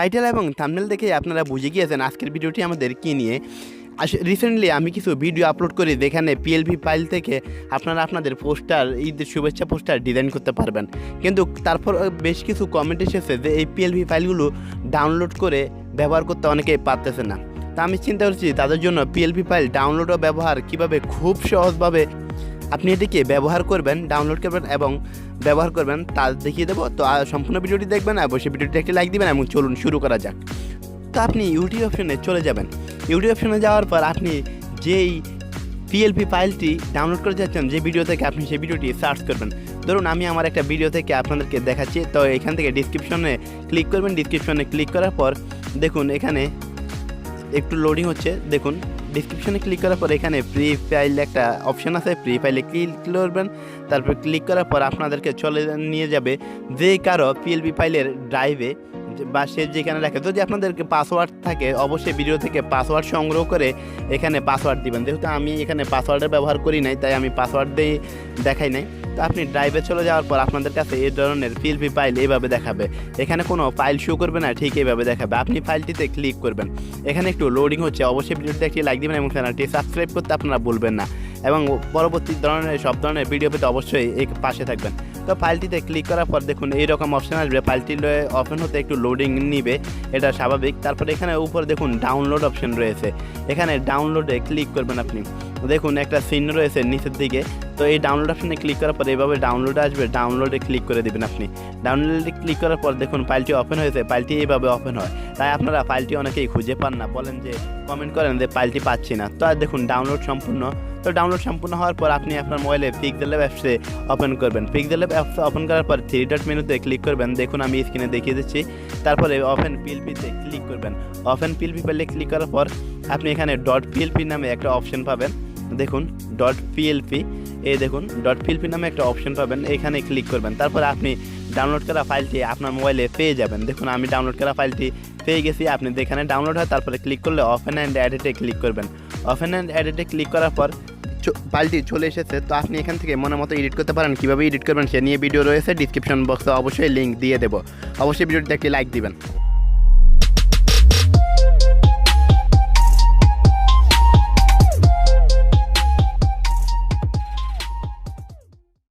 Title এবং thumbnail দেখে আপনারা বুঝে গিয়েছেন আজকের ভিডিওটি আমাদের কী নিয়ে। রিসেন্টলি আমি কিছু ভিডিও আপলোড করি যেখানে PLP ফাইল থেকে আপনারা আপনাদের পোস্টার, ঈদের শুভেচ্ছা পোস্টার ডিজাইন করতে পারবেন। কিন্তু তারপর বেশ কিছু কমেন্ট এসেছে যে এই PLP ফাইলগুলো ডাউনলোড করে ব্যবহার করতে অনেকেই পারতেছে না। তা আমি চিন্তা করছি তাদের জন্য PLP ফাইল ডাউনলোড ও ব্যবহার কীভাবে খুব সহজভাবে আপনি এটিকে ব্যবহার করবেন, ডাউনলোড করবেন এবং ব্যবহার করবেন তা দেখিয়ে দেবো। তো সম্পূর্ণ ভিডিওটি দেখবেন, অবশ্যই ভিডিওটি একটি লাইক দিবেন এবং চলুন শুরু করা যাক। তো আপনি ইউটিউব অপশনে চলে যাবেন। ইউটিউব অপশনে যাওয়ার পর আপনি যেই PLP ফাইলটি ডাউনলোড করে যাচ্ছেন, যে ভিডিও থেকে আপনি সেই ভিডিওটি সার্চ করবেন। ধরুন আমি আমার একটা ভিডিও থেকে আপনাদেরকে দেখাচ্ছি। তো এখান থেকে ডিসক্রিপশনে ক্লিক করবেন। ডিসক্রিপশনে ক্লিক করার পর দেখুন এখানে একটু লোডিং হচ্ছে। দেখুন ডিসক্রিপশনে ক্লিক করার পর এখানে ফ্রি ফাইল একটা অপশান আছে, ফ্রি ফাইলে ক্লিক করবেন। তারপর ক্লিক করার পর আপনাদেরকে চলে নিয়ে যাবে যে কারো PLP ফাইলের ড্রাইভে বা সে যেখানে রাখে। যদি আপনাদেরকে পাসওয়ার্ড থাকে অবশ্যই ভিডিও থেকে পাসওয়ার্ড সংগ্রহ করে এখানে পাসওয়ার্ড দিবেন। যেহেতু আমি এখানে পাসওয়ার্ডের ব্যবহার করি নাই তাই আমি পাসওয়ার্ড দিয়ে দেখাই নাই। তো আপনি ড্রাইভে চলে যাওয়ার পর আপনাদের কাছে এই ধরনের PLP ফাইল এইভাবে দেখাবে। এখানে কোনো ফাইল শো করবে না, ঠিক এইভাবে দেখাবে। আপনি ফাইলটিতে ক্লিক করবেন। এখানে একটু লোডিং হচ্ছে, অবশ্যই ভিডিওতে একটি লাইক দিবেন এবং চ্যানেলটি সাবস্ক্রাইব করতে আপনারা ভুলবেন না এবং পরবর্তী সব ধরনের ভিডিও পেতে অবশ্যই এই পাশে থাকবেন। তো ফাইলটিতে ক্লিক করার পর দেখুন এইরকম অপশান আসবে। ফাইলটি ওপেন হতে একটু লোডিং নিবে, এটা স্বাভাবিক। তারপর এখানে উপরে দেখুন ডাউনলোড অপশান রয়েছে, এখানে ডাউনলোডে ক্লিক করবেন। আপনি দেখুন একটা চিহ্ন রয়েছে নিচের দিকে। তো এই ডাউনলোড অপশানে ক্লিক করার পর এইভাবে ডাউনলোড আসবে, ডাউনলোডে ক্লিক করে দেবেন। আপনি ডাউনলোডে ক্লিক করার পর দেখুন ফাইলটি ওপেন হয়েছে। ফাইলটি এইভাবে ওপেন হয়, তাই আপনারা ফাইলটি অনেকেই খুঁজে পান না, বলেন যে কমেন্ট করেন যে ফাইলটি পাচ্ছি না। তো আর দেখুন ডাউনলোড সম্পূর্ণ। তো ডাউনলোড সম্পূর্ণ হওয়ার পর আপনি আপনার মোবাইলে Pixellab অ্যাপসে ওপেন করবেন। Pixellab অ্যাপস ওপেন করার পর 3 ডট মেনুতে ক্লিক করবেন। দেখুন আমি স্ক্রিনে দেখিয়ে দিচ্ছি। তারপরে ওপেন PLPতে ক্লিক করবেন। ওপেন PLP ফাইলে ক্লিক করার পর আপনি এখানে .plp নামে একটা অপশন পাবেন। দেখুন .plp, এই দেখুন .plp নামে একটা অপশন পাবেন, এখানে ক্লিক করবেন। তারপর আপনি ডাউনলোড করা ফাইলটি আপনার মোবাইলে পেয়ে যাবেন। দেখুন আমি ডাউনলোড করা ফাইলটি পেয়ে গেছি। আপনি যেখানে ডাউনলোড হয় তারপরে ক্লিক করলে ওপেন অ্যান্ড এডিটে ক্লিক করবেন। ওপেন অ্যান্ড এডিটে ক্লিক করার পর ফাইলটি চলে এসেছে। তো আপনি এখান থেকে মনের মতো এডিট করতে পারেন। কীভাবে এডিট করবেন সে নিয়ে ভিডিও রয়েছে, ডিসক্রিপশন বক্সে অবশ্যই লিঙ্ক দিয়ে দেবো। অবশ্যই ভিডিওটিতে একটি লাইক দিবেন।